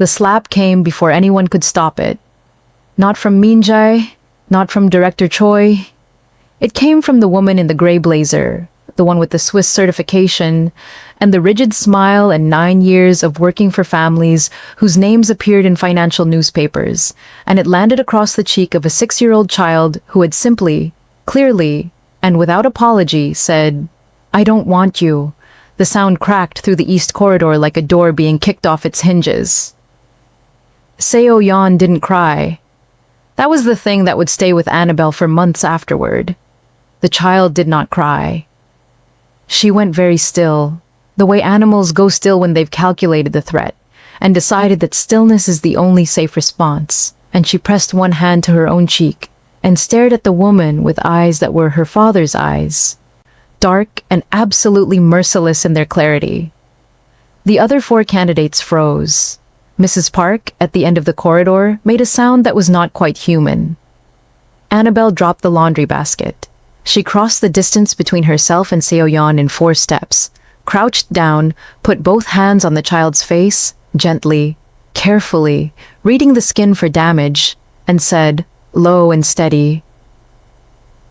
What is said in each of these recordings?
The slap came before anyone could stop it. Not from Minjai, not from Director Choi. It came from the woman in the gray blazer, the one with the Swiss certification, and the rigid smile and 9 years of working for families whose names appeared in financial newspapers, and it landed across the cheek of a 6-year-old child who had simply, clearly, and without apology, said, "I don't want you." The sound cracked through the east corridor like a door being kicked off its hinges. Seo Yeon didn't cry. That was the thing that would stay with Annabelle for months afterward. The child did not cry. She went very still, the way animals go still when they've calculated the threat, and decided that stillness is the only safe response, and she pressed one hand to her own cheek and stared at the woman with eyes that were her father's eyes, dark and absolutely merciless in their clarity. The other 4 candidates froze. Mrs. Park, at the end of the corridor, made a sound that was not quite human. Annabelle dropped the laundry basket. She crossed the distance between herself and Seo Yeon in 4 steps, crouched down, put both hands on the child's face, gently, carefully, reading the skin for damage, and said, low and steady,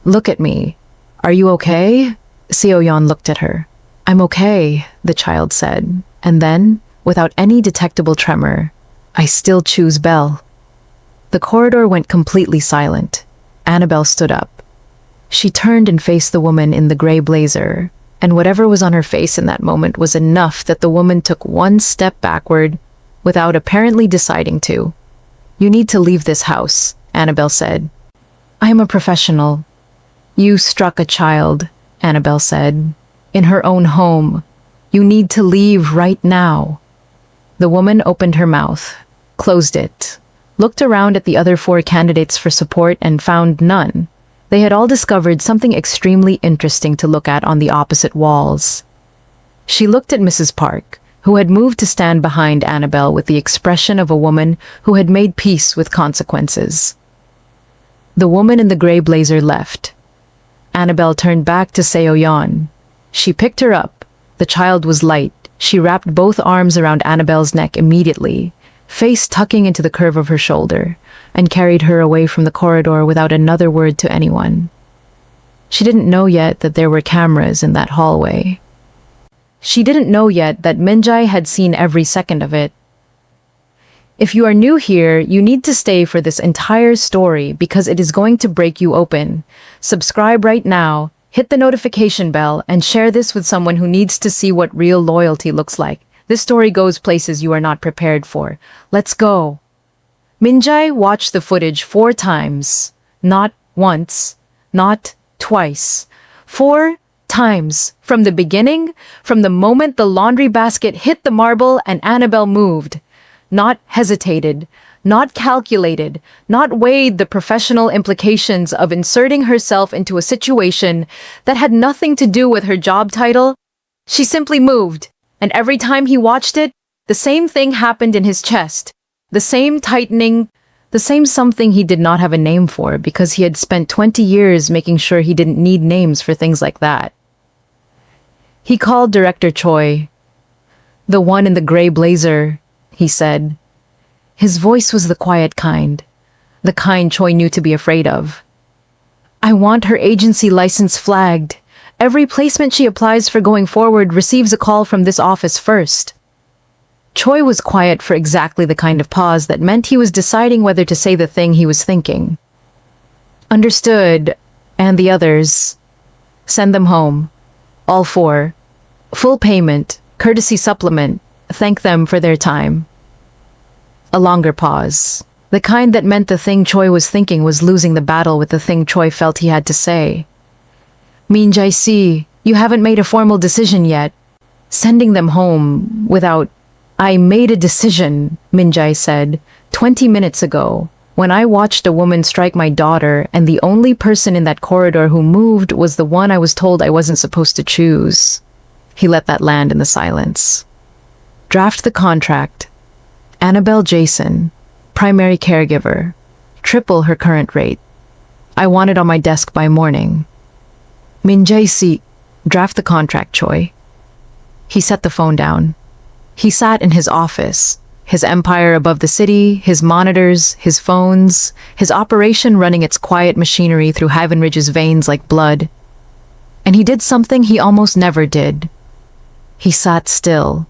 "Look at me. Are you okay?" Seo Yeon looked at her. "I'm okay," the child said, and then, without any detectable tremor, "I still choose Belle." The corridor went completely silent. Annabelle stood up. She turned and faced the woman in the gray blazer, and whatever was on her face in that moment was enough that the woman took 1 step backward without apparently deciding to. "You need to leave this house," Annabelle said. "I am a professional." "You struck a child," Annabelle said, "in her own home. You need to leave right now." The woman opened her mouth, closed it, looked around at the other 4 candidates for support and found none. They had all discovered something extremely interesting to look at on the opposite walls. She looked at Mrs. Park, who had moved to stand behind Annabelle with the expression of a woman who had made peace with consequences. The woman in the gray blazer left. Annabelle turned back to Seo Yeon. She picked her up. The child was light. She wrapped both arms around Annabelle's neck immediately, face tucking into the curve of her shoulder, and carried her away from the corridor without another word to anyone. She didn't know yet that there were cameras in that hallway. She didn't know yet that Minjai had seen every second of it. If you are new here, you need to stay for this entire story because it is going to break you open. Subscribe right now, hit the notification bell, and share this with someone who needs to see what real loyalty looks like. This story goes places you are not prepared for. Let's go. Minjai watched the footage 4 times. Not once, not twice. 4 times. From the beginning, from the moment the laundry basket hit the marble and Annabelle moved. Not hesitated, not calculated, not weighed the professional implications of inserting herself into a situation that had nothing to do with her job title. She simply moved, and every time he watched it, the same thing happened in his chest. The same tightening, the same something he did not have a name for because he had spent 20 years making sure he didn't need names for things like that. He called Director Choi. "The one in the gray blazer," he said. His voice was the quiet kind, the kind Choi knew to be afraid of. "I want her agency license flagged. Every placement she applies for going forward receives a call from this office first." Choi was quiet for exactly the kind of pause that meant he was deciding whether to say the thing he was thinking. "Understood. And the others? Send them home. All 4. Full payment, courtesy supplement. Thank them for their time." A longer pause. The kind that meant the thing Choi was thinking was losing the battle with the thing Choi felt he had to say. "Minjai see, you haven't made a formal decision yet. Sending them home without..." "I made a decision," Minjai said, 20 minutes ago, when I watched a woman strike my daughter and the only person in that corridor who moved was the one I was told I wasn't supposed to choose. He let that land in the silence. "Draft the contract. Annabelle Jason, primary caregiver, triple her current rate. I want it on my desk by morning." "Minjai see, draft the contract, Choi." He set the phone down. He sat in his office, His empire above the city, his monitors, his phones, his operation running its quiet machinery through Havenridge's veins like blood. And he did something he almost never did. He sat still.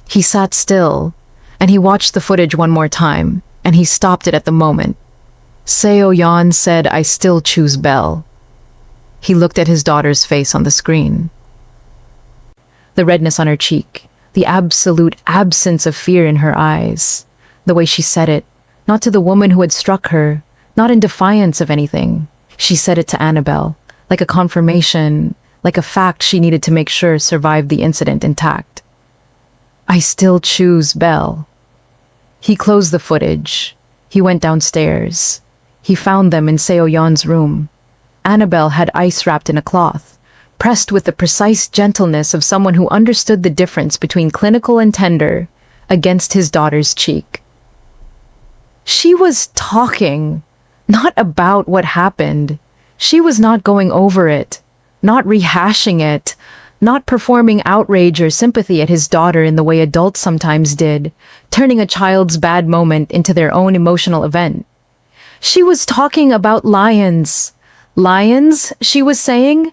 He sat still, and he watched the footage one more time, and he stopped it at the moment. Seo-yeon said, "I still choose Belle." He looked at his daughter's face on the screen. The redness on her cheek, the absolute absence of fear in her eyes, the way she said it, not to the woman who had struck her, not in defiance of anything. She said it to Annabelle, like a confirmation, like a fact she needed to make sure survived the incident intact. "I still choose Belle." He closed the footage. He went downstairs. He found them in Seo-yeon's room. Annabelle had ice wrapped in a cloth, pressed with the precise gentleness of someone who understood the difference between clinical and tender, against his daughter's cheek. She was talking, not about what happened. She was not going over it, not rehashing it, not performing outrage or sympathy at his daughter in the way adults sometimes did, turning a child's bad moment into their own emotional event. She was talking about lions. Lions, she was saying,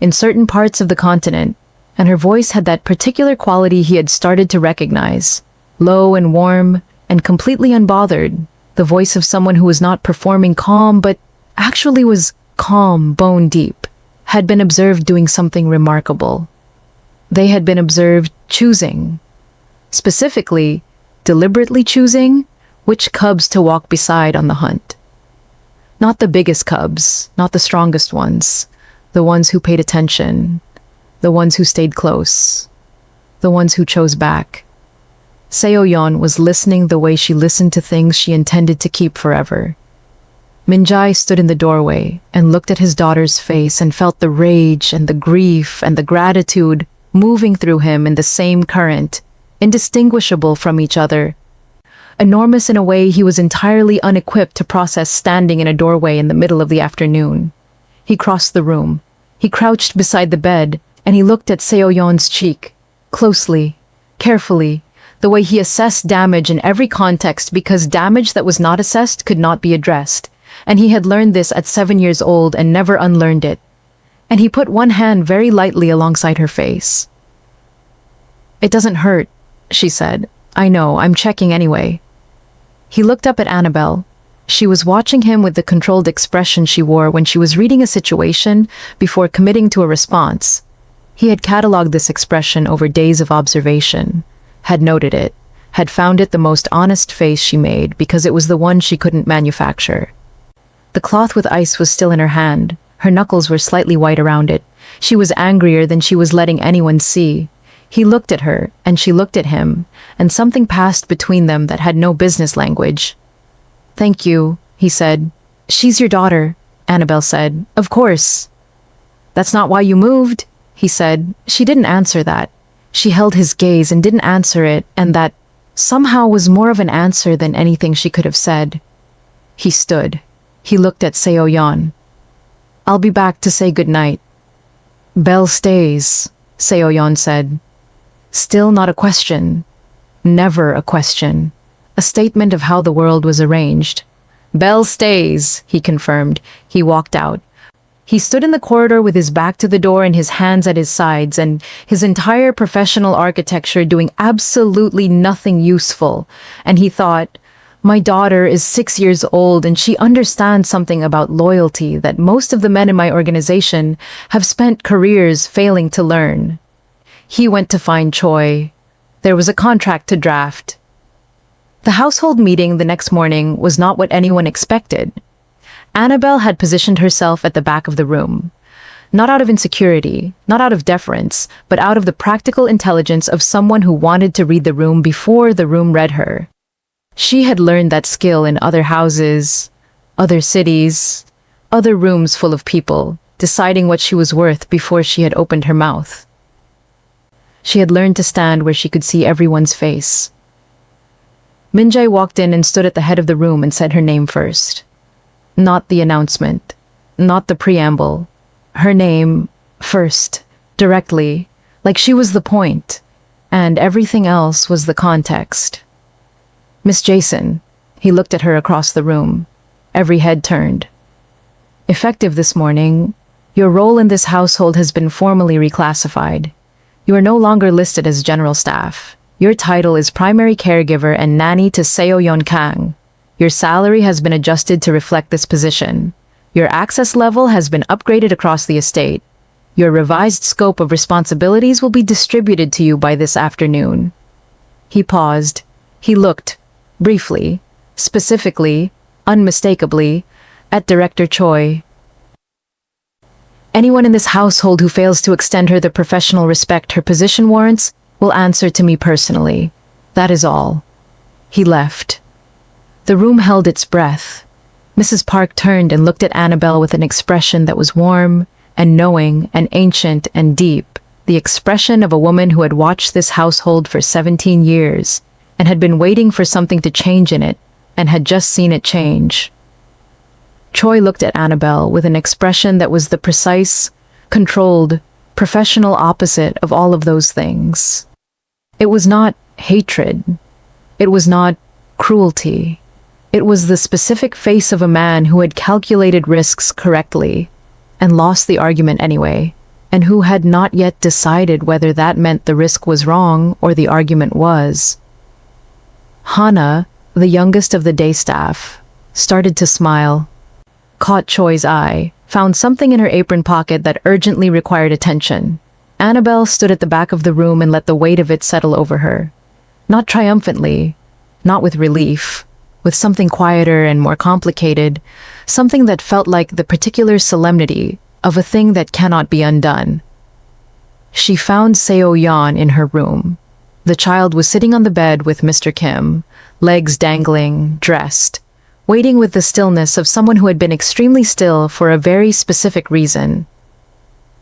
in certain parts of the continent, and her voice had that particular quality he had started to recognize, low and warm and completely unbothered, the voice of someone who was not performing calm but actually was calm, bone deep, had been observed doing something remarkable. They had been observed choosing, specifically, deliberately choosing which cubs to walk beside on the hunt. Not the biggest cubs, not the strongest ones, the ones who paid attention, the ones who stayed close, the ones who chose back. Seo-yeon was listening the way she listened to things she intended to keep forever. Minjai stood in the doorway and looked at his daughter's face and felt the rage and the grief and the gratitude moving through him in the same current, indistinguishable from each other. Enormous in a way he was entirely unequipped to process standing in a doorway in the middle of the afternoon. He crossed the room. He crouched beside the bed, and he looked at Seo-yeon's cheek, closely, carefully, the way he assessed damage in every context because damage that was not assessed could not be addressed, and he had learned this at 7 years old and never unlearned it. And he put one hand very lightly alongside her face. "It doesn't hurt," she said. "I know, I'm checking anyway." He looked up at Annabelle. She was watching him with the controlled expression she wore when she was reading a situation before committing to a response. He had catalogued this expression over days of observation, had noted it, had found it the most honest face she made because it was the one she couldn't manufacture. The cloth with ice was still in her hand. Her knuckles were slightly white around it. She was angrier than she was letting anyone see. He looked at her, and she looked at him, and something passed between them that had no business language. "Thank you," he said. "She's your daughter," Annabelle said. "Of course." "That's not why you moved," he said. She didn't answer that. She held his gaze and didn't answer it, and that somehow was more of an answer than anything she could have said. He stood. He looked at Seo-yeon. "I'll be back to say goodnight." "Belle stays," Seo-yeon said. Still not a question. Never a question. A statement of how the world was arranged. "Belle stays," he confirmed. He walked out. He stood in the corridor with his back to the door and his hands at his sides, and his entire professional architecture doing absolutely nothing useful. And he thought, my daughter is 6 years old and she understands something about loyalty that most of the men in my organization have spent careers failing to learn. He went to find Choi. There was a contract to draft. The household meeting the next morning was not what anyone expected. Annabelle had positioned herself at the back of the room. Not out of insecurity, not out of deference, but out of the practical intelligence of someone who wanted to read the room before the room read her. She had learned that skill in other houses, other cities, other rooms full of people, deciding what she was worth before she had opened her mouth. She had learned to stand where she could see everyone's face. Minjai walked in and stood at the head of the room and said her name first. Not the announcement, not the preamble. Her name, first, directly, like she was the point, and everything else was the context. Miss Jason. He looked at her across the room. Every head turned. Effective this morning, your role in this household has been formally reclassified. You are no longer listed as general staff. Your title is primary caregiver and nanny to Seo-yeon Kang. Your salary has been adjusted to reflect this position. Your access level has been upgraded across the estate. Your revised scope of responsibilities will be distributed to you by this afternoon. He paused. He looked, briefly, specifically, unmistakably, at Director Choi. Anyone in this household who fails to extend her the professional respect her position warrants will answer to me personally. That is all. He left. The room held its breath. Mrs. Park turned and looked at Annabelle with an expression that was warm and knowing and ancient and deep, the expression of a woman who had watched this household for 17 years and had been waiting for something to change in it and had just seen it change. Choi looked at Annabelle with an expression that was the precise, controlled, professional opposite of all of those things. It was not hatred. It was not cruelty. It was the specific face of a man who had calculated risks correctly and lost the argument anyway, and who had not yet decided whether that meant the risk was wrong or the argument was. Hana, the youngest of the day staff, started to smile, caught Choi's eye, found something in her apron pocket that urgently required attention. Annabelle stood at the back of the room and let the weight of it settle over her. Not triumphantly, not with relief, with something quieter and more complicated, something that felt like the particular solemnity of a thing that cannot be undone. She found Seo-yeon in her room. The child was sitting on the bed with Mr. Kim, legs dangling, dressed, waiting with the stillness of someone who had been extremely still for a very specific reason.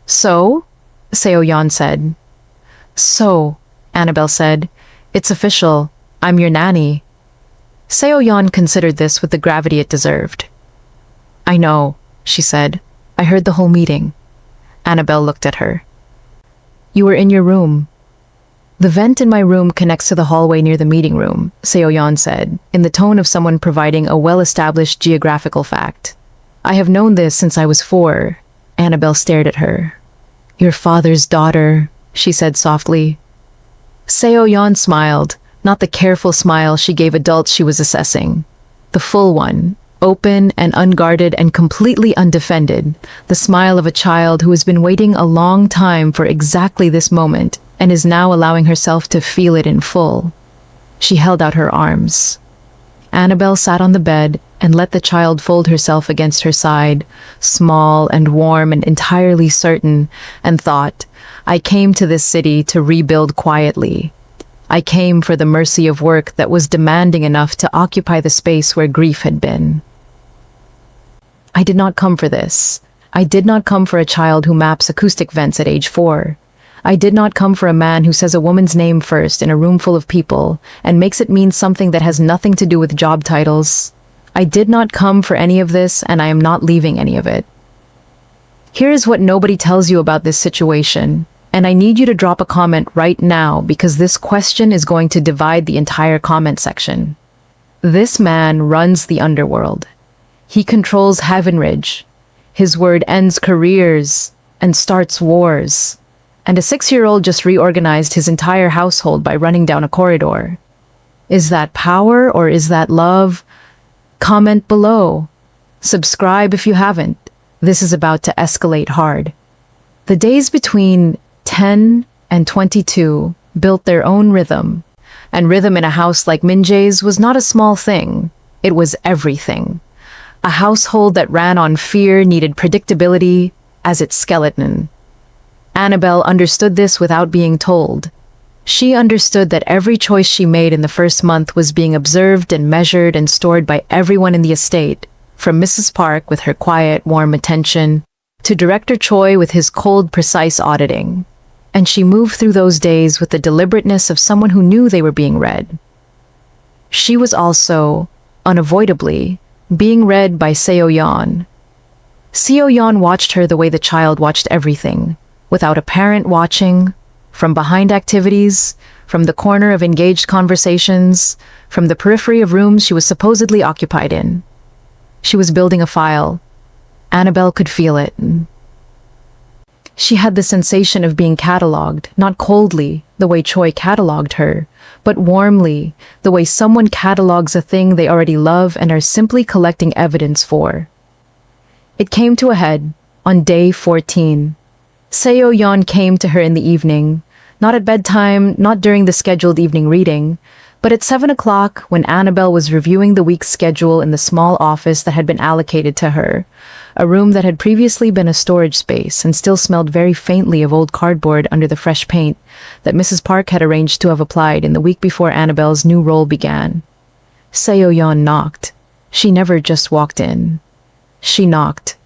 So? Seo-yeon said. So, Annabelle said, it's official. I'm your nanny. Seo-yeon considered this with the gravity it deserved. I know, she said. I heard the whole meeting. Annabelle looked at her. You were in your room. The vent in my room connects to the hallway near the meeting room, Seo-yeon said, in the tone of someone providing a well-established geographical fact. I have known this since I was 4. Annabelle stared at her. Your father's daughter, she said softly. Seo-yeon smiled, not the careful smile she gave adults she was assessing. The full one, open and unguarded and completely undefended, the smile of a child who has been waiting a long time for exactly this moment and is now allowing herself to feel it in full. She held out her arms. Annabelle sat on the bed and let the child fold herself against her side, small and warm and entirely certain, and thought, I came to this city to rebuild quietly. I came for the mercy of work that was demanding enough to occupy the space where grief had been. I did not come for this. I did not come for a child who maps acoustic vents at age 4. I did not come for a man who says a woman's name first in a room full of people and makes it mean something that has nothing to do with job titles. I did not come for any of this, and I am not leaving any of it. Here is what nobody tells you about this situation, and I need you to drop a comment right now because this question is going to divide the entire comment section. This man runs the underworld. He controls Havenridge. His word ends careers and starts wars. And a 6-year-old just reorganized his entire household by running down a corridor. Is that power or is that love? Comment below. Subscribe if you haven't. This is about to escalate hard. The days between 10 and 22 built their own rhythm. And rhythm in a house like Minjai's was not a small thing. It was everything. A household that ran on fear needed predictability as its skeleton. Annabelle understood this without being told. She understood that every choice she made in the first month was being observed and measured and stored by everyone in the estate, from Mrs. Park with her quiet, warm attention, to Director Choi with his cold, precise auditing. And she moved through those days with the deliberateness of someone who knew they were being read. She was also, unavoidably, being read by Seo-yeon. Seo-yeon watched her the way the child watched everything, without a parent watching, from behind activities, from the corner of engaged conversations, from the periphery of rooms she was supposedly occupied in. She was building a file. Annabelle could feel it. She had the sensation of being catalogued, not coldly, the way Choi catalogued her, but warmly, the way someone catalogues a thing they already love and are simply collecting evidence for. It came to a head on day 14. Seo-yeon came to her in the evening, not at bedtime, not during the scheduled evening reading, but at 7 o'clock when Annabelle was reviewing the week's schedule in the small office that had been allocated to her, a room that had previously been a storage space and still smelled very faintly of old cardboard under the fresh paint that Mrs. Park had arranged to have applied in the week before Annabelle's new role began. Seo-yeon knocked. She never just walked in. She knocked,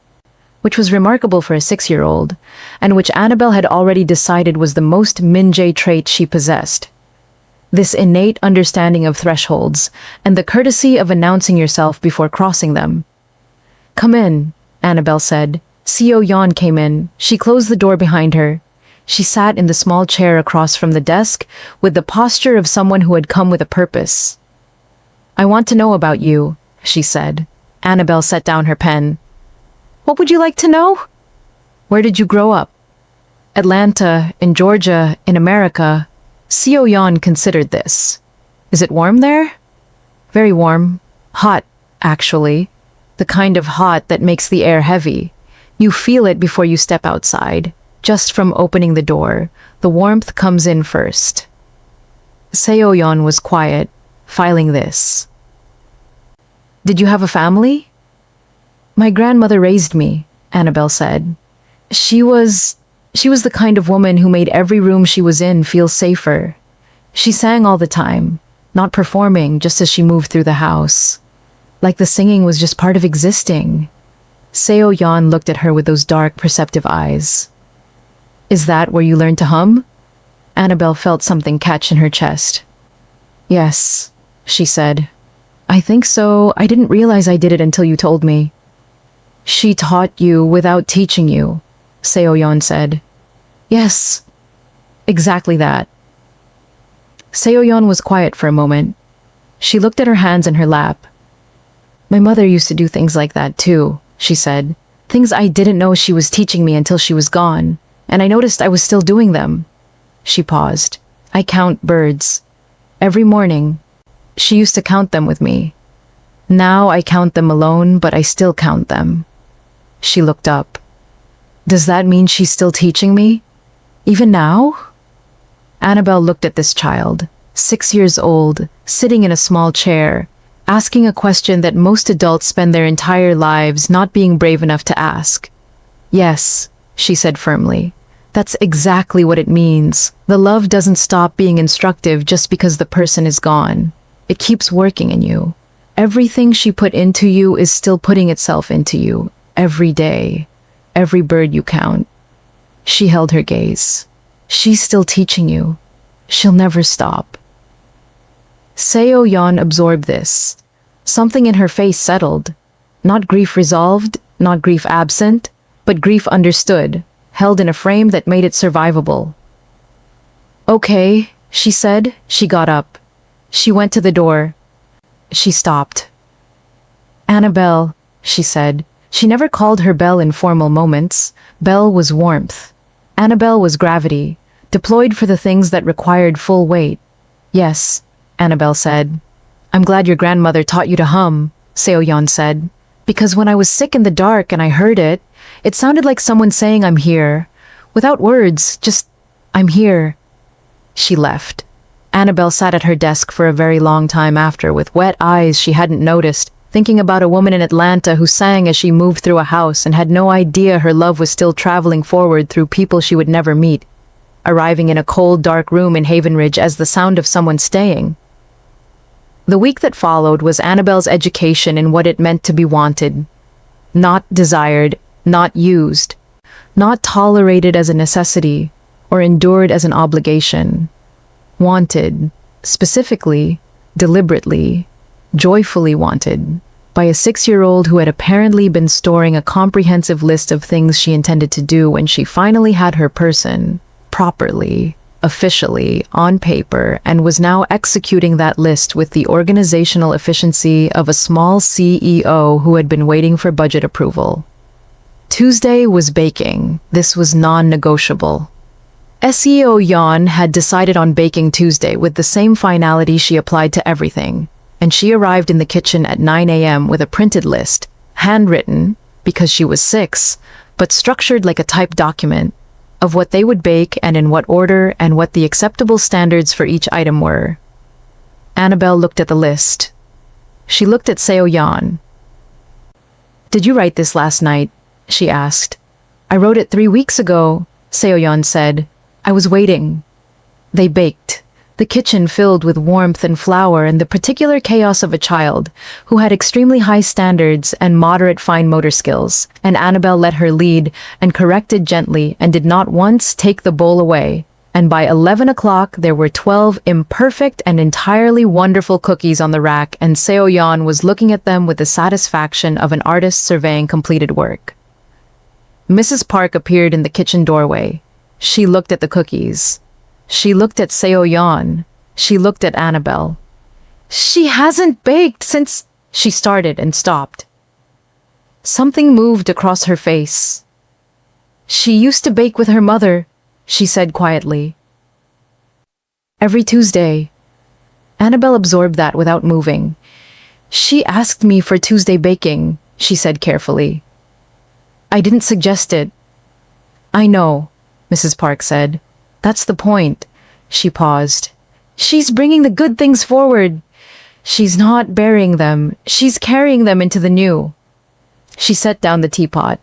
which was remarkable for a 6-year-old, and which Annabelle had already decided was the most Minjai trait she possessed. This innate understanding of thresholds, and the courtesy of announcing yourself before crossing them. "Come in," Annabelle said. Seo-yeon came in. She closed the door behind her. She sat in the small chair across from the desk, with the posture of someone who had come with a purpose. "I want to know about you," she said. Annabelle set down her pen. "What would you like to know?" "Where did you grow up?" "Atlanta, in Georgia, in America." Seo-yeon considered this. "Is it warm there?" "Very warm. Hot, actually. The kind of hot that makes the air heavy. You feel it before you step outside. Just from opening the door, the warmth comes in first." Seo-yeon was quiet, filing this. "Did you have a family?" "My grandmother raised me," Annabelle said. She was the kind of woman who made every room she was in feel safer. She sang all the time, not performing just as she moved through the house. Like the singing was just part of existing. Seo-yeon looked at her with those dark, perceptive eyes. "Is that where you learned to hum?" Annabelle felt something catch in her chest. "Yes," she said. "I think so. I didn't realize I did it until you told me." "She taught you without teaching you," Seo-yeon said. "Yes, exactly that." Seo-yeon was quiet for a moment. She looked at her hands in her lap. "My mother used to do things like that too," she said. "Things I didn't know she was teaching me until she was gone, and I noticed I was still doing them." She paused. "I count birds. Every morning. She used to count them with me. Now I count them alone, but I still count them." She looked up. "Does that mean she's still teaching me? Even now?" Annabelle looked at this child, 6 years old, sitting in a small chair, asking a question that most adults spend their entire lives not being brave enough to ask. "Yes," she said firmly. "That's exactly what it means. The love doesn't stop being instructive just because the person is gone. It keeps working in you. Everything she put into you is still putting itself into you, every day. Every bird you count." She held her gaze. "She's still teaching you. She'll never stop." Seo-yeon absorbed this. Something in her face settled. Not grief resolved, not grief absent, but grief understood, held in a frame that made it survivable. "Okay," she said. She got up. She went to the door. She stopped. "Annabelle," she said. She never called her Belle in formal moments. Belle was warmth. Annabelle was gravity, deployed for the things that required full weight. "Yes," Annabelle said. "I'm glad your grandmother taught you to hum," Seo-yeon said. "Because when I was sick in the dark and I heard it, it sounded like someone saying I'm here. Without words, just, I'm here." She left. Annabelle sat at her desk for a very long time after, with wet eyes she hadn't noticed, thinking about a woman in Atlanta who sang as she moved through a house and had no idea her love was still traveling forward through people she would never meet, arriving in a cold, dark room in Havenridge as the sound of someone staying. The week that followed was Annabelle's education in what it meant to be wanted. Not desired, not used, not tolerated as a necessity, or endured as an obligation. Wanted, specifically, deliberately, joyfully wanted, by a 6-year-old who had apparently been storing a comprehensive list of things she intended to do when she finally had her person, properly, officially, on paper, and was now executing that list with the organizational efficiency of a small CEO who had been waiting for budget approval. Tuesday was baking. This was non-negotiable. SEO Yon had decided on baking Tuesday with the same finality she applied to everything, and she arrived in the kitchen at 9 a.m. with a printed list, handwritten, because she was 6, but structured like a typed document, of what they would bake and in what order and what the acceptable standards for each item were. Annabelle looked at the list. She looked at Seo Yan. "Did you write this last night?" she asked. "I wrote it 3 weeks ago," Seo Yan said. "I was waiting." They baked, the kitchen filled with warmth and flour and the particular chaos of a child who had extremely high standards and moderate fine motor skills, and Annabelle let her lead and corrected gently and did not once take the bowl away. And by 11 o'clock there were 12 imperfect and entirely wonderful cookies on the rack, and Seo Yan was looking at them with the satisfaction of an artist surveying completed work. Mrs. Park appeared in the kitchen doorway. She looked at the cookies. She looked at Seo Yan. She looked at Annabelle. "She hasn't baked since—" she started and stopped. Something moved across her face. "She used to bake with her mother," she said quietly. "Every Tuesday." Annabelle absorbed that without moving. "She asked me for Tuesday baking," she said carefully. "I didn't suggest it." "I know," Mrs. Park said. "That's the point." She paused. "She's bringing the good things forward. She's not burying them. She's carrying them into the new." She set down the teapot.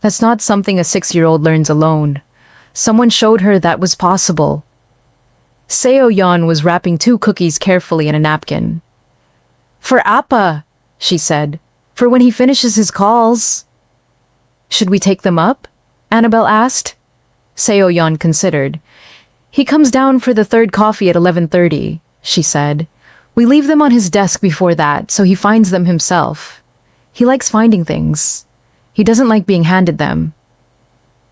"That's not something a 6-year-old learns alone. Someone showed her that was possible." Seo Yan was wrapping 2 cookies carefully in a napkin. "For Appa," she said. "For when he finishes his calls." "Should we take them up?" Annabelle asked. Seo Yan considered. "He comes down for the 3rd coffee at 11:30, she said. "We leave them on his desk before that, so he finds them himself. He likes finding things. He doesn't like being handed them."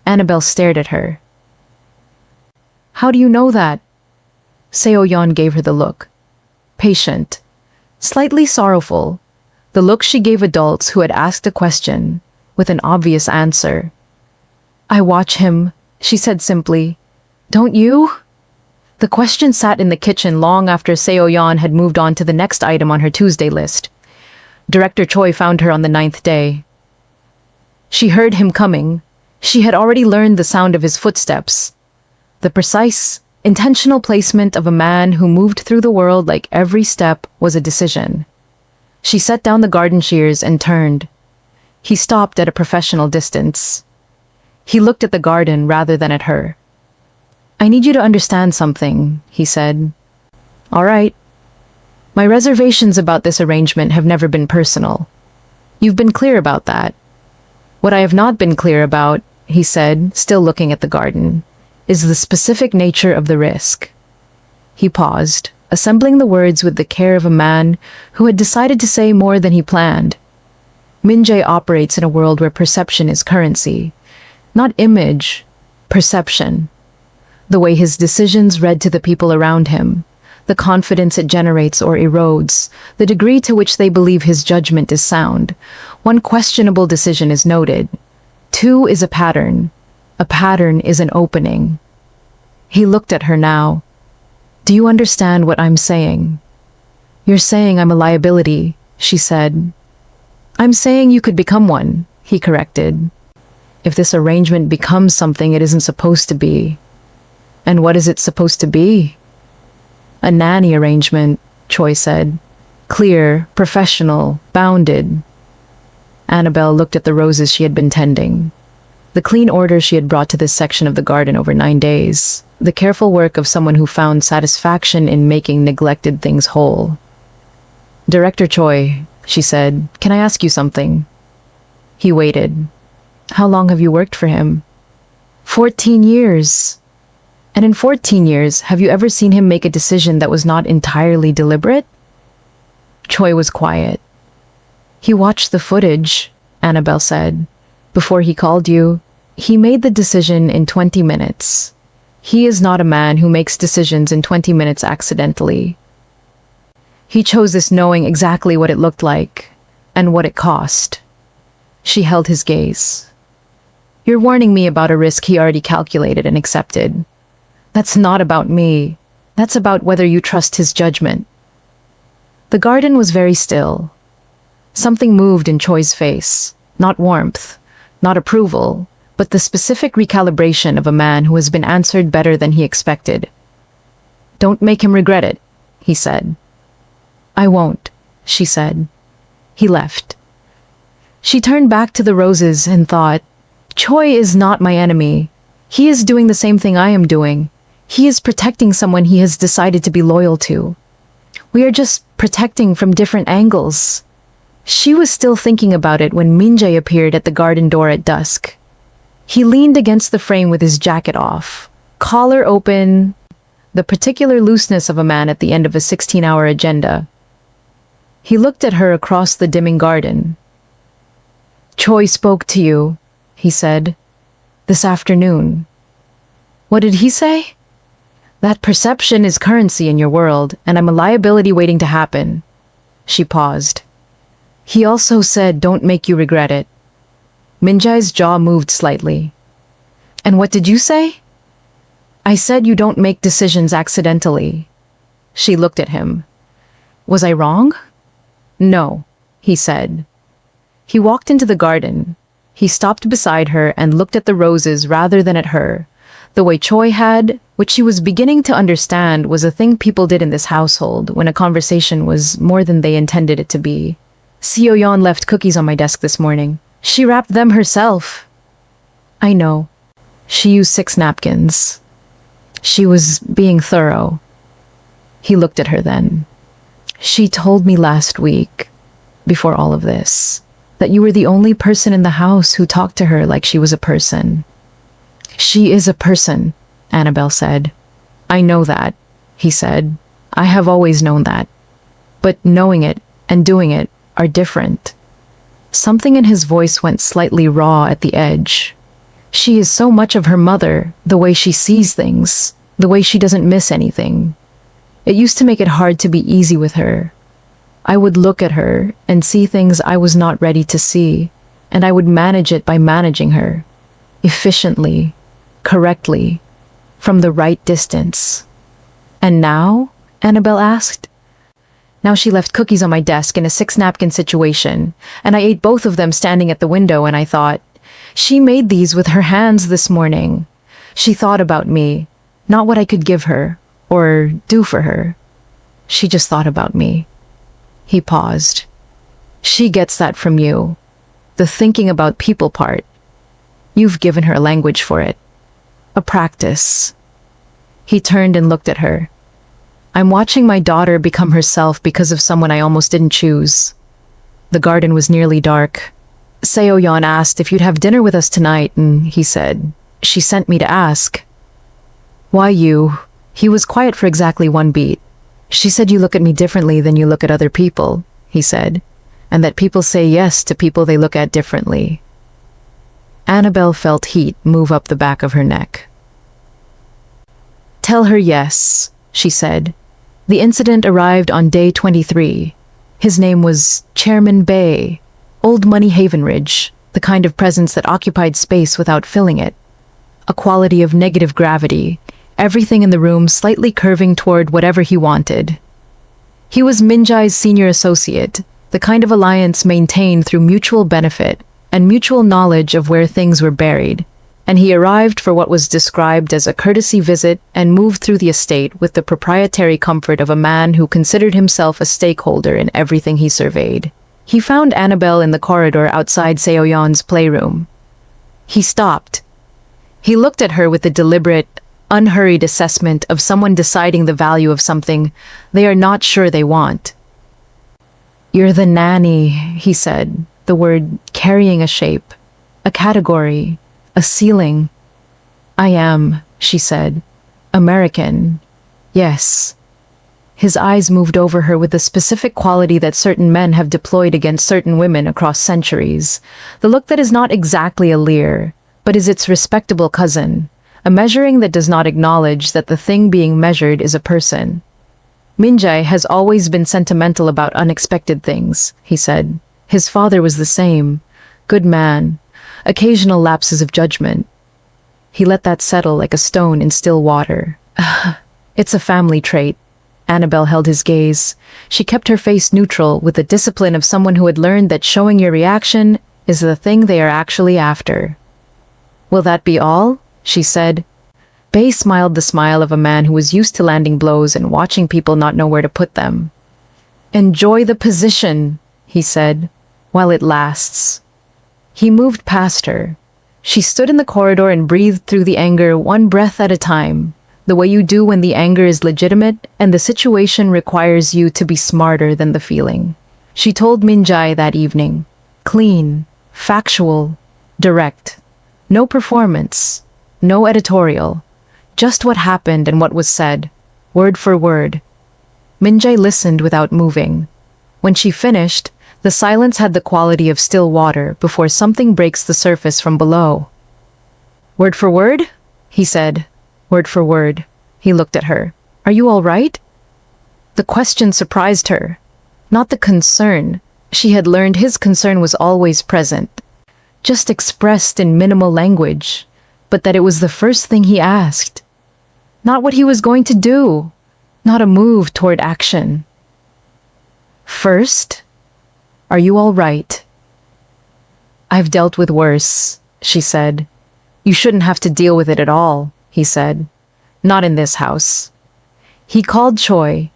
Annabelle stared at her. "How do you know that?" Seo Yan gave her the look. Patient. Slightly sorrowful. The look she gave adults who had asked a question, with an obvious answer. "I watch him," she said simply. "Don't you?" The question sat in the kitchen long after Seo Yan had moved on to the next item on her Tuesday list. Director Choi found her on the 9th day. She heard him coming. She had already learned the sound of his footsteps. The precise, intentional placement of a man who moved through the world like every step was a decision. She set down the garden shears and turned. He stopped at a professional distance. He looked at the garden rather than at her. "I need you to understand something," he said. "All right. My reservations about this arrangement have never been personal. You've been clear about that. What I have not been clear about," he said, still looking at the garden, "is the specific nature of the risk." He paused, assembling the words with the care of a man who had decided to say more than he planned. Minjai operates in a world where perception is currency. Not image, perception. The way his decisions read to the people around him, the confidence it generates or erodes, the degree to which they believe his judgment is sound. One questionable decision is noted. 2 is a pattern. A pattern is an opening. He looked at her now. "Do you understand what I'm saying?" "You're saying I'm a liability," she said. "I'm saying you could become one," he corrected. "If this arrangement becomes something it isn't supposed to be." "And what is it supposed to be?" "A nanny arrangement," Choi said. "Clear, professional, bounded." Annabelle looked at the roses she had been tending. The clean order she had brought to this section of the garden over 9 days. The careful work of someone who found satisfaction in making neglected things whole. "Director Choi," she said, "can I ask you something?" He waited. "How long have you worked for him?" 14 years. "And in 14 years, have you ever seen him make a decision that was not entirely deliberate?" Choi was quiet. "He watched the footage," Annabelle said. "Before he called you, he made the decision in 20 minutes. He is not a man who makes decisions in 20 minutes accidentally. He chose this knowing exactly what it looked like and what it cost. She held his gaze. You're warning me about a risk he already calculated and accepted. That's not about me. That's about whether you trust his judgment. The garden was very still. Something moved in Choi's face. Not warmth, not approval, but the specific recalibration of a man who has been answered better than he expected. Don't make him regret it, he said. I won't, she said. He left. She turned back to the roses and thought, Choi is not my enemy. He is doing the same thing I am doing. He is protecting someone he has decided to be loyal to. We are just protecting from different angles. She was still thinking about it when Minjai appeared at the garden door at dusk. He leaned against the frame with his jacket off, collar open, the particular looseness of a man at the end of a 16-hour agenda. He looked at her across the dimming garden. Choi spoke to you, he said, this afternoon. What did he say? That perception is currency in your world, and I'm a liability waiting to happen. She paused. He also said, don't make you regret it. Minjai's jaw moved slightly. And what did you say? I said you don't make decisions accidentally. She looked at him. Was I wrong? No, he said. He walked into the garden. He stopped beside her and looked at the roses rather than at her. The way Choi had, which she was beginning to understand, was a thing people did in this household when a conversation was more than they intended it to be. Seo-yeon left cookies on my desk this morning. She wrapped them herself. I know. She used 6 napkins. She was being thorough. He looked at her then. She told me last week, before all of this, that you were the only person in the house who talked to her like she was a person. She is a person, Annabelle said. I know that, he said. I have always known that. But knowing it and doing it are different. Something in his voice went slightly raw at the edge. She is so much of her mother, the way she sees things, the way she doesn't miss anything. It used to make it hard to be easy with her. I would look at her and see things I was not ready to see, and I would manage it by managing her. Efficiently, correctly, from the right distance. And now? Annabelle asked. Now she left cookies on my desk in a 6-napkin situation, and I ate both of them standing at the window, and I thought, she made these with her hands this morning. She thought about me, not what I could give her, or do for her. She just thought about me. He paused. She gets that from you. The thinking about people part. You've given her a language for it. A practice. He turned and looked at her. I'm watching my daughter become herself because of someone I almost didn't choose. The garden was nearly dark. Seo-yeon asked if you'd have dinner with us tonight, and he said, she sent me to ask. Why you? He was quiet for exactly 1 beat. She said you look at me differently than you look at other people, he said, and that people say yes to people they look at differently. Annabelle felt heat move up the back of her neck. Tell her yes, she said. The incident arrived on day 23. His name was Chairman Bae, old money Havenridge, the kind of presence that occupied space without filling it. A quality of negative gravity, everything in the room slightly curving toward whatever he wanted. He was Minjai's senior associate, the kind of alliance maintained through mutual benefit and mutual knowledge of where things were buried, and he arrived for what was described as a courtesy visit and moved through the estate with the proprietary comfort of a man who considered himself a stakeholder in everything he surveyed. He found Annabelle in the corridor outside Seo-yeon's playroom. He stopped. He looked at her with the deliberate, unhurried assessment of someone deciding the value of something they are not sure they want. You're the nanny, he said, the word carrying a shape, a category, a ceiling. I am, she said. American. Yes. His eyes moved over her with the specific quality that certain men have deployed against certain women across centuries. The look that is not exactly a leer, but is its respectable cousin. a measuring that does not acknowledge that the thing being measured is a person. Minjai has always been sentimental about unexpected things, he said. His father was the same. Good man. Occasional lapses of judgment. He let that settle like a stone in still water. It's a family trait. Annabelle held his gaze. She kept her face neutral with the discipline of someone who had learned that showing your reaction is the thing they are actually after. Will that be all? She said. Bay smiled the smile of a man who was used to landing blows and watching people not know where to put them. Enjoy the position, he said, while it lasts. He moved past her. She stood in the corridor and breathed through the anger one breath at a time, the way you do when the anger is legitimate and the situation requires you to be smarter than the feeling. She told Minjai that evening. Clean, factual, direct. No performance, no editorial. Just what happened and what was said, word for word. Minjai listened without moving. When she finished, the silence had the quality of still water before something breaks the surface from below. Word for word? He said. Word for word. He looked at her. Are you all right? The question surprised her. Not the concern. She had learned his concern was always present, just expressed in minimal language, but that it was the first thing he asked. Not what he was going to do. Not a move toward action. First, are you all right? I've dealt with worse, she said. You shouldn't have to deal with it at all, he said. Not in this house. He called Choi.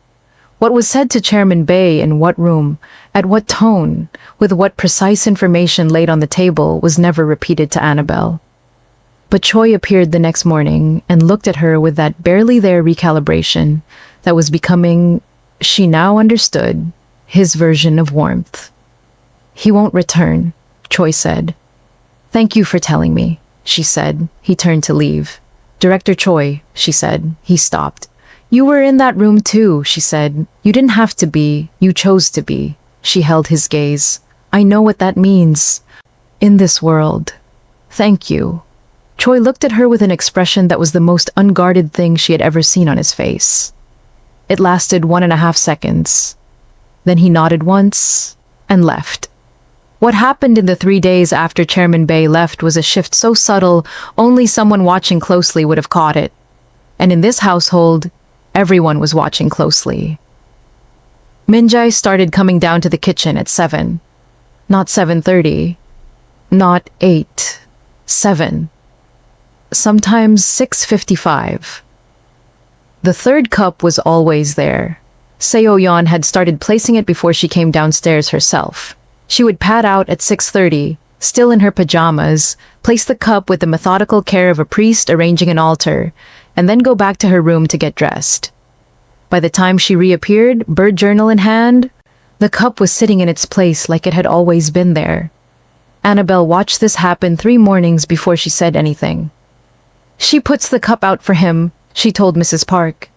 What was said to Chairman Bay in what room, at what tone, with what precise information laid on the table was never repeated to Annabelle. But Choi appeared the next morning and looked at her with that barely there recalibration that was becoming, she now understood, his version of warmth. He won't return, Choi said. Thank you for telling me, she said. He turned to leave. Director Choi, she said. He stopped. You were in that room too, she said. You didn't have to be. You chose to be. She held his gaze. I know what that means. In this world. Thank you. Choi looked at her with an expression that was the most unguarded thing she had ever seen on his face. It lasted 1.5 seconds. Then he nodded once and left. What happened in the 3 days after Chairman Bay left was a shift so subtle only someone watching closely would have caught it. And in this household, everyone was watching closely. Minjai started coming down to the kitchen at 7. Not 7:30. Not 8. 7. Sometimes 6:55. The third cup was always there. Seo-yeon had started placing it before she came downstairs herself. She would pad out at 6:30, still in her pajamas, place the cup with the methodical care of a priest arranging an altar, and then go back to her room to get dressed. By the time she reappeared, bird journal in hand, the cup was sitting in its place like it had always been there. Annabelle watched this happen 3 mornings before she said anything. She puts the cup out for him, she told Mrs. Park.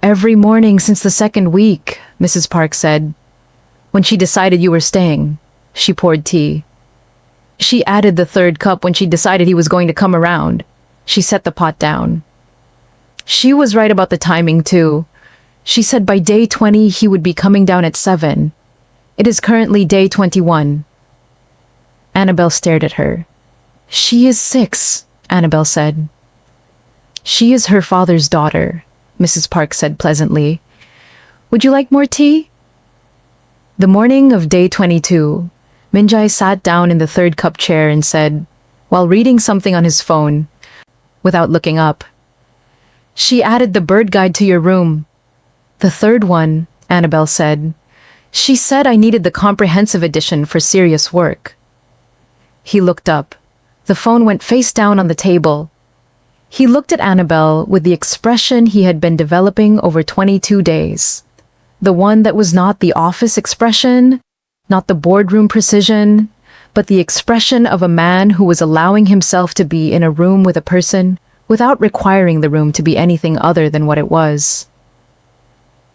Every morning since the 2nd week, Mrs. Park said. When she decided you were staying, she poured tea. She added the 3rd cup when she decided he was going to come around. She set the pot down. She was right about the timing too. She said by day 20 he would be coming down at 7. It is currently day 21. Annabelle stared at her. She is 6, Annabelle said. She is her father's daughter, Mrs. Park said pleasantly. Would you like more tea? The morning of day 22, Minjai sat down in the 3rd cup chair and said, while reading something on his phone, without looking up, She added the bird guide to your room. The 3rd one, Annabelle said. She said I needed the comprehensive edition for serious work. He looked up. The phone went face down on the table. He looked at Annabelle with the expression he had been developing over 22 days. The one that was not the office expression, not the boardroom precision, but the expression of a man who was allowing himself to be in a room with a person without requiring the room to be anything other than what it was.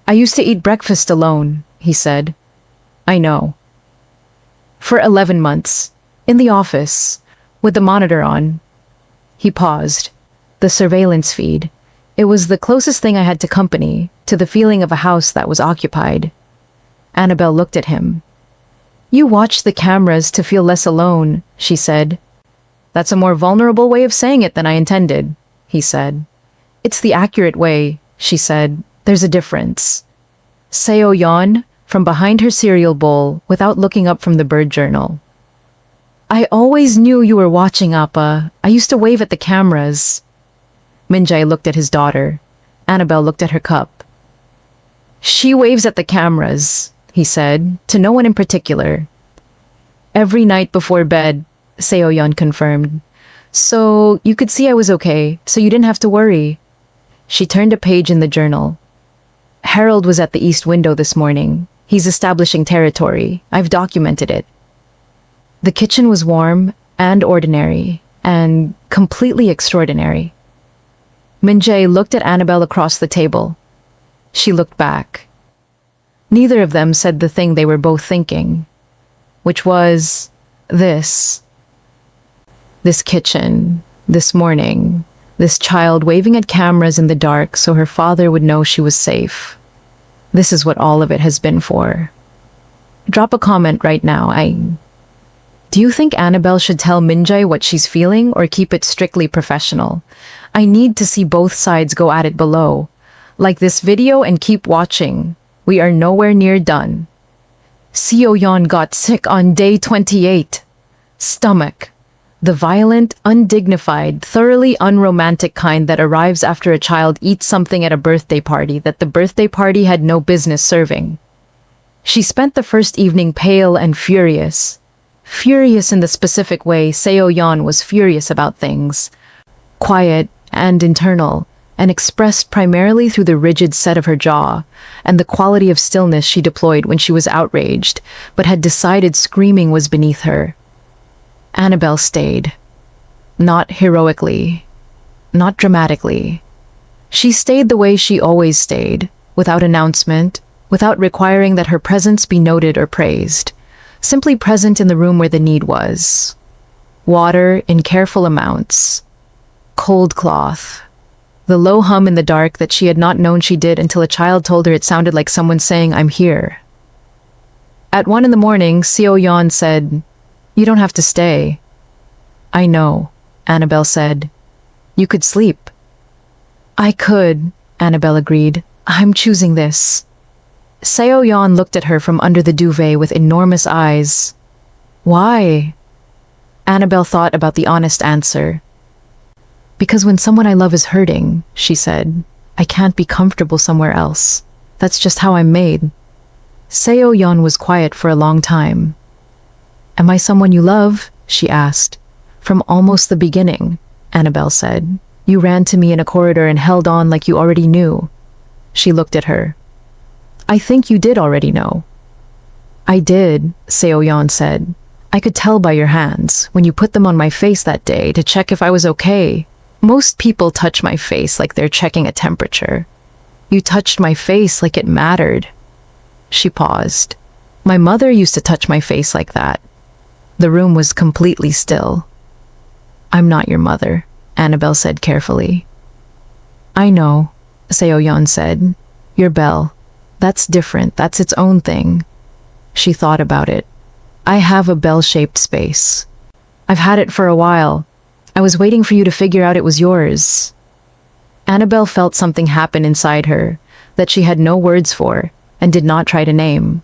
I used to eat breakfast alone, he said. I know. For 11 months, in the office, with the monitor on. He paused. the surveillance feed. It was the closest thing I had to company, to the feeling of a house that was occupied. Annabelle looked at him. "You watch the cameras to feel less alone," she said. "That's a more vulnerable way of saying it than I intended," he said. "It's the accurate way," she said. "There's a difference." Seo yawned from behind her cereal bowl without looking up from the bird journal. "I always knew you were watching, Appa. I used to wave at the cameras." Minjai looked at his daughter. Annabelle looked at her cup. "She waves at the cameras," he said, "to no one in particular." "Every night before bed," Seo-yeon confirmed. "So you could see I was okay, so you didn't have to worry." She turned a page in the journal. "Harold was at the east window this morning. He's establishing territory. I've documented it." The kitchen was warm and ordinary and completely extraordinary. Minjai looked at Annabelle across the table. She looked back. Neither of them said the thing they were both thinking, which was this. This kitchen, this morning, this child waving at cameras in the dark so her father would know she was safe. This is what all of it has been for. Drop a comment right now. Do you think Annabelle should tell Minjai what she's feeling or keep it strictly professional? I need to see both sides go at it below. Like this video and keep watching. We are nowhere near done. Seo-yeon got sick on day 28. Stomach. The violent, undignified, thoroughly unromantic kind that arrives after a child eats something at a birthday party that the birthday party had no business serving. She spent the first evening pale and furious. Furious in the specific way Seo-yeon was furious about things. Quiet and internal, and expressed primarily through the rigid set of her jaw, and the quality of stillness she deployed when she was outraged, but had decided screaming was beneath her. Annabelle stayed. Not heroically. Not dramatically. She stayed the way she always stayed, without announcement, without requiring that her presence be noted or praised. Simply present in the room where the need was. Water in careful amounts. Cold cloth. The low hum in the dark that she had not known she did until a child told her it sounded like someone saying, "I'm here." At 1 a.m, Seo-yeon said, "You don't have to stay." "I know," Annabelle said. "You could sleep." "I could," Annabelle agreed. "I'm choosing this." Seo-yeon looked at her from under the duvet with enormous eyes. "Why?" Annabelle thought about the honest answer. "Because when someone I love is hurting," she said, "I can't be comfortable somewhere else. That's just how I'm made." Seo-yeon was quiet for a long time. "Am I someone you love?" she asked. "From almost the beginning," Annabelle said. "You ran to me in a corridor and held on like you already knew." She looked at her. "I think you did already know." "I did," Seo-yeon said. "I could tell by your hands, when you put them on my face that day to check if I was okay. Most people touch my face like they're checking a temperature. You touched my face like it mattered." She paused. "My mother used to touch my face like that." The room was completely still. "I'm not your mother," Annabelle said carefully. "I know," Seo-yeon said. "You're Belle. That's different. That's its own thing." She thought about it. "I have a bell-shaped space. I've had it for a while. I was waiting for you to figure out it was yours." Annabelle felt something happen inside her that she had no words for and did not try to name.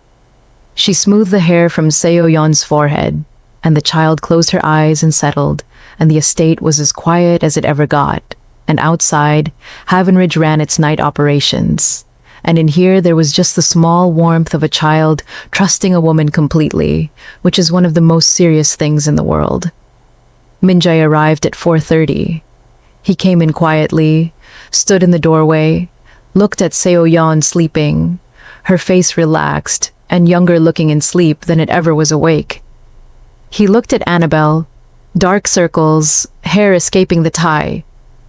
She smoothed the hair from Seo-yeon's forehead, and the child closed her eyes and settled, and the estate was as quiet as it ever got. And outside, Havenridge ran its night operations. And in here there was just the small warmth of a child trusting a woman completely, which is one of the most serious things in the world. Minjai arrived at 4:30. He came in quietly, stood in the doorway, looked at Seo-yeon sleeping, her face relaxed and younger looking in sleep than it ever was awake. He looked at Annabelle, dark circles, hair escaping the tie,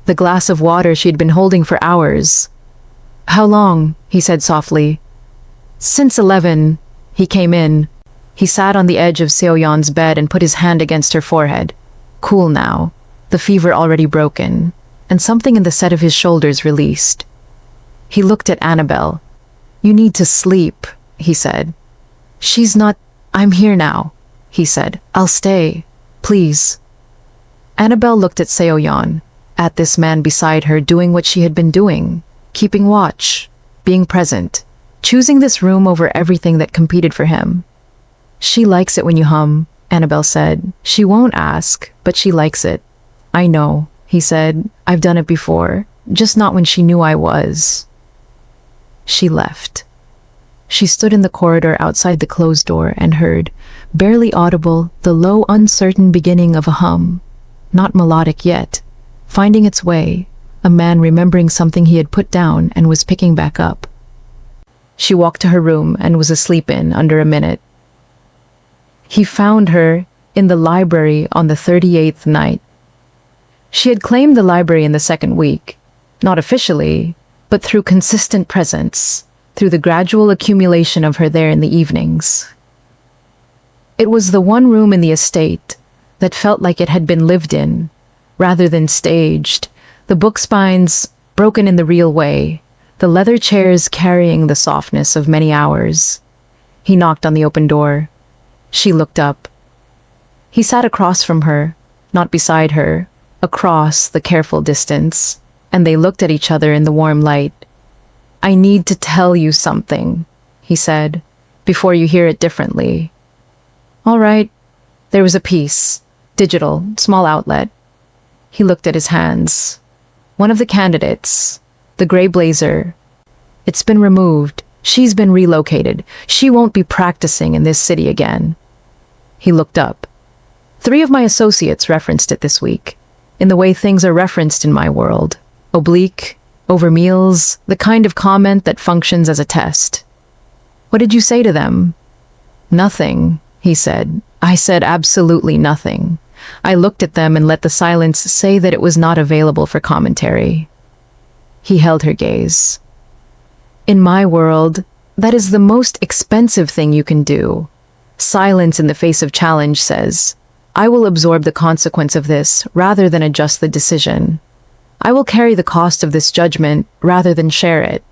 the glass of water she'd been holding for hours. "How long?" he said softly. "Since 11. He came in. He sat on the edge of Seo-yeon's bed and put his hand against her forehead. Cool now, the fever already broken. and something in the set of his shoulders released. He looked at Annabelle. "You need to sleep," he said. "She's not— I'm here now," he said. "I'll stay. Please." Annabelle looked at Seoyeon, at this man beside her doing what she had been doing, keeping watch, being present, choosing this room over everything that competed for him. "She likes it when you hum," Annabelle said. "She won't ask, but she likes it." "I know," he said. "I've done it before, just not when she knew I was." She left. She stood in the corridor outside the closed door and heard, barely audible, the low, uncertain beginning of a hum. Not melodic yet, finding its way, a man remembering something he had put down and was picking back up. She walked to her room and was asleep in under a minute. He found her in the library on the 38th night. She had claimed the library in the second week, not officially, but through consistent presence, through the gradual accumulation of her there in the evenings. It was the one room in the estate that felt like it had been lived in, rather than staged, the book spines broken in the real way, the leather chairs carrying the softness of many hours. He knocked on the open door. She looked up. He sat across from her, not beside her, across the careful distance, and they looked at each other in the warm light. "I need to tell you something," he said, "before you hear it differently." "All right." There was a piece, digital, small outlet. He looked at his hands. One of the candidates, the gray blazer. It's been removed. She's been relocated. She won't be practicing in this city again. He looked up. 3 of my associates referenced it this week, in the way things are referenced in my world. Oblique, over meals, the kind of comment that functions as a test. "What did you say to them?" "Nothing," he said. "I said absolutely nothing. I looked at them and let the silence say that it was not available for commentary." He held her gaze. "In my world, that is the most expensive thing you can do. Silence in the face of challenge says, I will absorb the consequence of this rather than adjust the decision. I will carry the cost of this judgment rather than share it."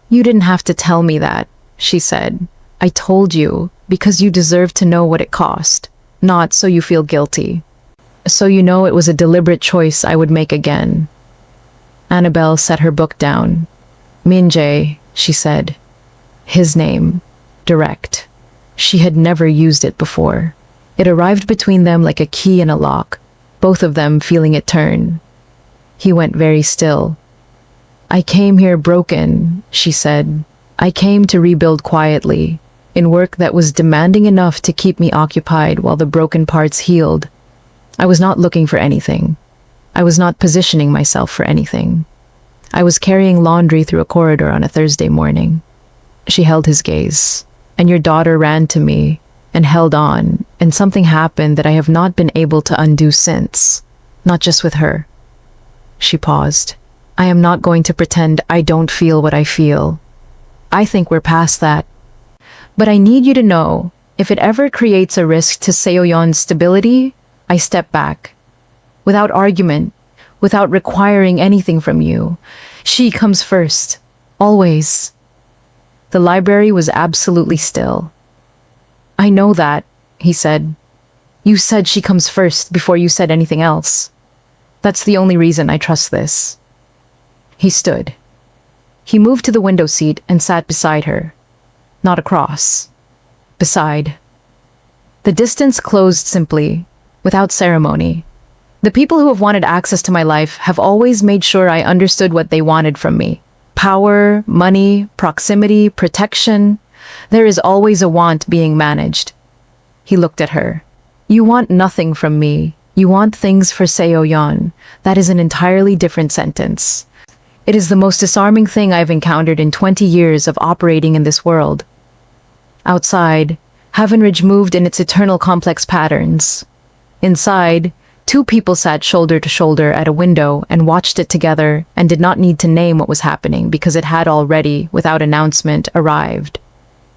"You didn't have to tell me that," she said. "I told you because you deserve to know what it cost, not so you feel guilty. So you know it was a deliberate choice I would make again." Annabelle set her book down. "Minjai," she said. His name. Direct. She had never used it before. It arrived between them like a key in a lock, both of them feeling it turn. He went very still. "I came here broken," she said. "I came to rebuild quietly, in work that was demanding enough to keep me occupied while the broken parts healed. I was not looking for anything. I was not positioning myself for anything. I was carrying laundry through a corridor on a Thursday morning." She held his gaze. "And your daughter ran to me and held on, and something happened that I have not been able to undo since. Not just with her." She paused. "I am not going to pretend I don't feel what I feel. I think we're past that. But I need you to know, if it ever creates a risk to Seoyeon's stability, I step back. Without argument, without requiring anything from you. She comes first. Always." The library was absolutely still. "I know that," he said. "You said she comes first before you said anything else. That's the only reason I trust this." He stood. He moved to the window seat and sat beside her. Not across. Beside. The distance closed simply, without ceremony. The people who have wanted access to my life have always made sure I understood what they wanted from me. Power, money, proximity, protection. There is always a want being managed. He looked at her. "You want nothing from me. You want things for Seoyeon. That is an entirely different sentence. It is the most disarming thing I've encountered in 20 years of operating in this world." Outside, Havenridge moved in its eternal complex patterns. Inside, 2 people sat shoulder to shoulder at a window and watched it together and did not need to name what was happening because it had already, without announcement, arrived.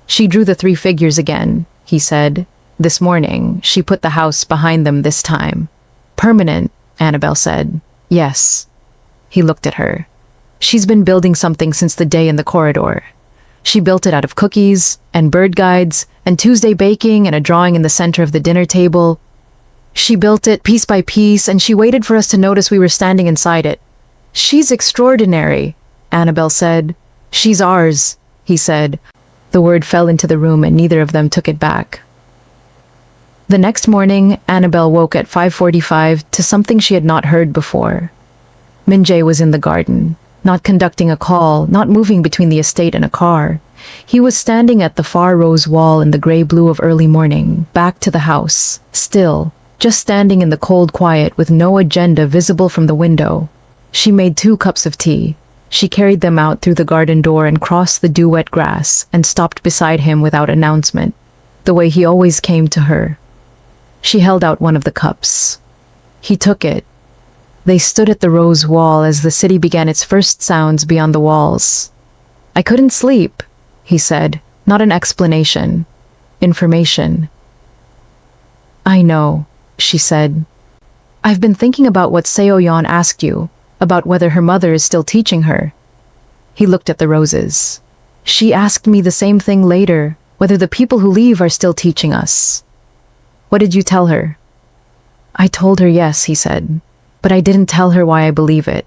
"She drew the 3 figures again," he said. "This morning, she put the house behind them this time." "Permanent," Annabelle said. "Yes." He looked at her. She's been building something since the day in the corridor. She built it out of cookies, and bird guides, and Tuesday baking, and a drawing in the center of the dinner table. She built it piece by piece, and she waited for us to notice we were standing inside it. "She's extraordinary," Annabelle said. "She's ours," he said. The word fell into the room and neither of them took it back. The next morning, Annabelle woke at 5:45 to something she had not heard before. Minjai was in the garden, not conducting a call, not moving between the estate and a car. He was standing at the far rose wall in the gray-blue of early morning, back to the house, still, just standing in the cold quiet with no agenda visible from the window. She made 2 cups of tea. She carried them out through the garden door and crossed the dew-wet grass and stopped beside him without announcement, the way he always came to her. She held out one of the cups. He took it. They stood at the rose wall as the city began its first sounds beyond the walls. "I couldn't sleep," he said, not an explanation. Information. "I know," she said. "I've been thinking about what Seo-yeon asked you, about whether her mother is still teaching her." He looked at the roses. "She asked me the same thing later, whether the people who leave are still teaching us." "What did you tell her?" "I told her yes," he said, "but I didn't tell her why I believe it."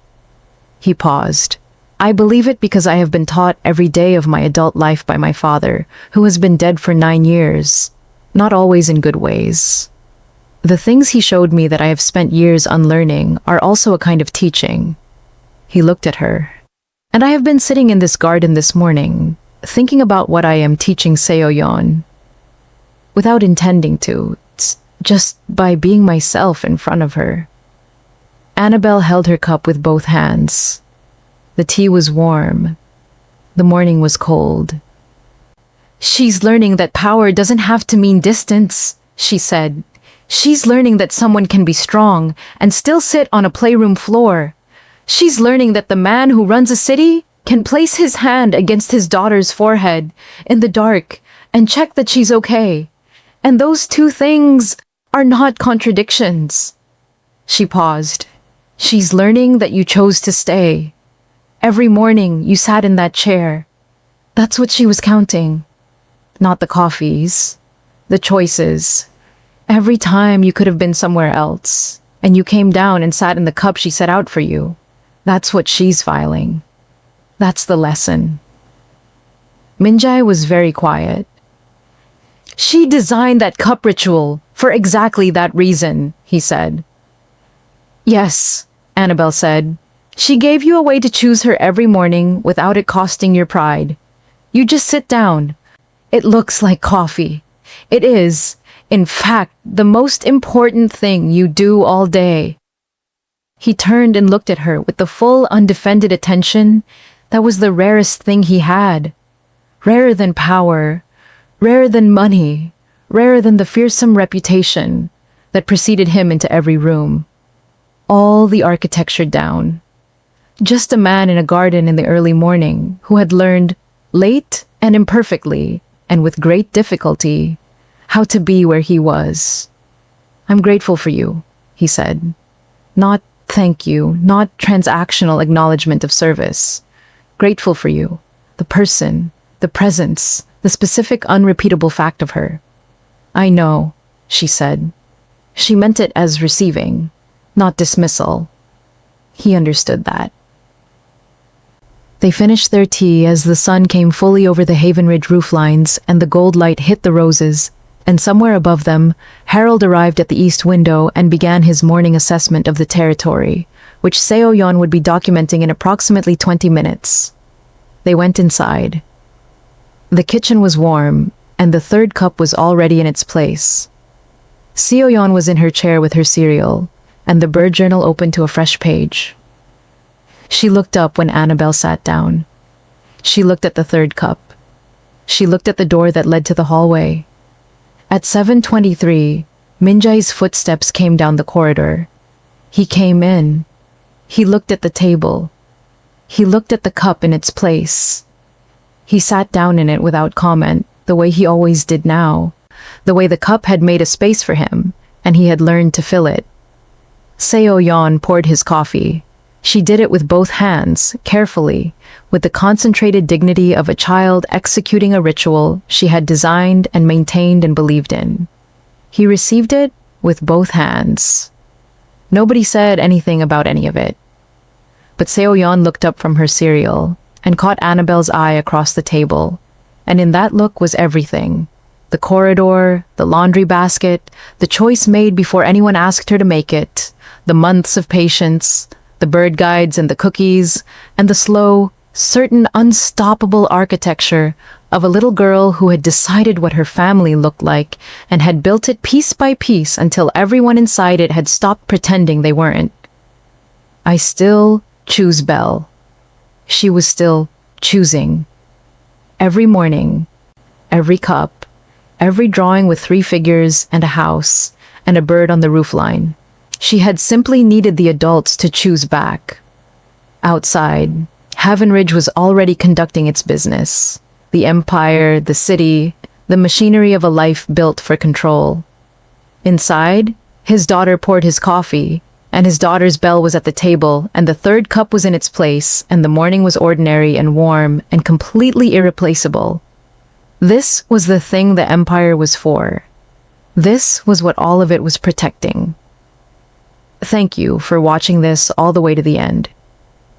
He paused. "I believe it because I have been taught every day of my adult life by my father, who has been dead for 9 years, not always in good ways. The things he showed me that I have spent years unlearning are also a kind of teaching." He looked at her. "And I have been sitting in this garden this morning, thinking about what I am teaching Seo-yeon, without intending to, just by being myself in front of her." Annabelle held her cup with both hands. The tea was warm. The morning was cold. "She's learning that power doesn't have to mean distance," she said. "She's learning that someone can be strong and still sit on a playroom floor. She's learning that the man who runs a city can place his hand against his daughter's forehead in the dark and check that she's okay. And those 2 things are not contradictions." She paused. "She's learning that you chose to stay. Every morning you sat in that chair." That's what she was counting. Not the coffees, the choices. Every time you could have been somewhere else, and you came down and sat in the cup she set out for you. That's what she's filing. That's the lesson. Minjai was very quiet. "She designed that cup ritual for exactly that reason," he said. "Yes," Annabelle said. "She gave you a way to choose her every morning without it costing your pride. You just sit down. It looks like coffee. It is, in fact, the most important thing you do all day." He turned and looked at her with the full, undefended attention that was the rarest thing he had. Rarer than power, rarer than money, rarer than the fearsome reputation that preceded him into every room. All the architecture down. Just a man in a garden in the early morning who had learned, late and imperfectly, and with great difficulty, how to be where he was. "I'm grateful for you," he said. Not thank you, not transactional acknowledgement of service. Grateful for you, the person, the presence, the specific unrepeatable fact of her. "I know," she said. She meant it as receiving, not dismissal. He understood that. They finished their tea as the sun came fully over the Havenridge rooflines and the gold light hit the roses, and somewhere above them, Harold arrived at the east window and began his morning assessment of the territory, which Seo-yeon would be documenting in approximately 20 minutes. They went inside. The kitchen was warm, and the 3rd cup was already in its place. Seo-yeon was in her chair with her cereal, and the bird journal open to a fresh page. She looked up when Annabelle sat down. She looked at the 3rd cup. She looked at the door that led to the hallway. At 7:23, Minjai's footsteps came down the corridor. He came in. He looked at the table. He looked at the cup in its place. He sat down in it without comment, the way he always did now, the way the cup had made a space for him, and he had learned to fill it. Seo-yeon poured his coffee. She did it with both hands, carefully, with the concentrated dignity of a child executing a ritual she had designed and maintained and believed in. He received it with both hands. Nobody said anything about any of it. But Seo-yeon looked up from her cereal and caught Annabelle's eye across the table, and in that look was everything. The corridor, the laundry basket, the choice made before anyone asked her to make it, the months of patience, the bird guides and the cookies, and the slow, certain unstoppable architecture of a little girl who had decided what her family looked like and had built it piece by piece until everyone inside it had stopped pretending they weren't. I still choose Belle. She was still choosing. Every morning, every cup, every drawing with 3 figures and a house and a bird on the roofline. She had simply needed the adults to choose back. Outside, Havenridge was already conducting its business. The empire, the city, the machinery of a life built for control. Inside, his daughter poured his coffee, and his daughter's bell was at the table, and the 3rd cup was in its place, and the morning was ordinary and warm and completely irreplaceable. This was the thing the empire was for. This was what all of it was protecting. Thank you for watching this all the way to the end.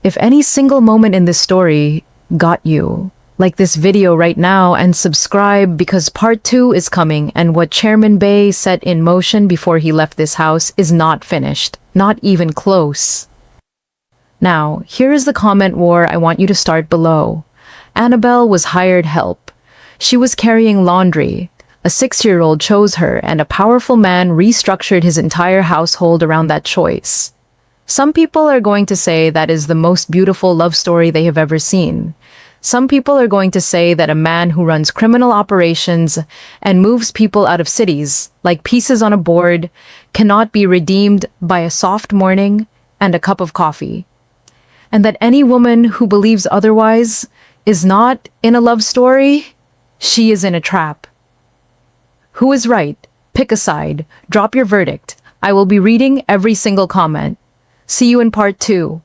If any single moment in this story got you, like this video right now and subscribe because part 2 is coming, and what Chairman Bae set in motion before he left this house is not finished, not even close. Now, here is the comment war I want you to start below. Annabelle was hired help. She was carrying laundry. A 6-year-old chose her, and a powerful man restructured his entire household around that choice. Some people are going to say that is the most beautiful love story they have ever seen. Some people are going to say that a man who runs criminal operations and moves people out of cities, like pieces on a board, cannot be redeemed by a soft morning and a cup of coffee. And that any woman who believes otherwise is not in a love story, she is in a trap. Who is right? Pick a side. Drop your verdict. I will be reading every single comment. See you in part 2.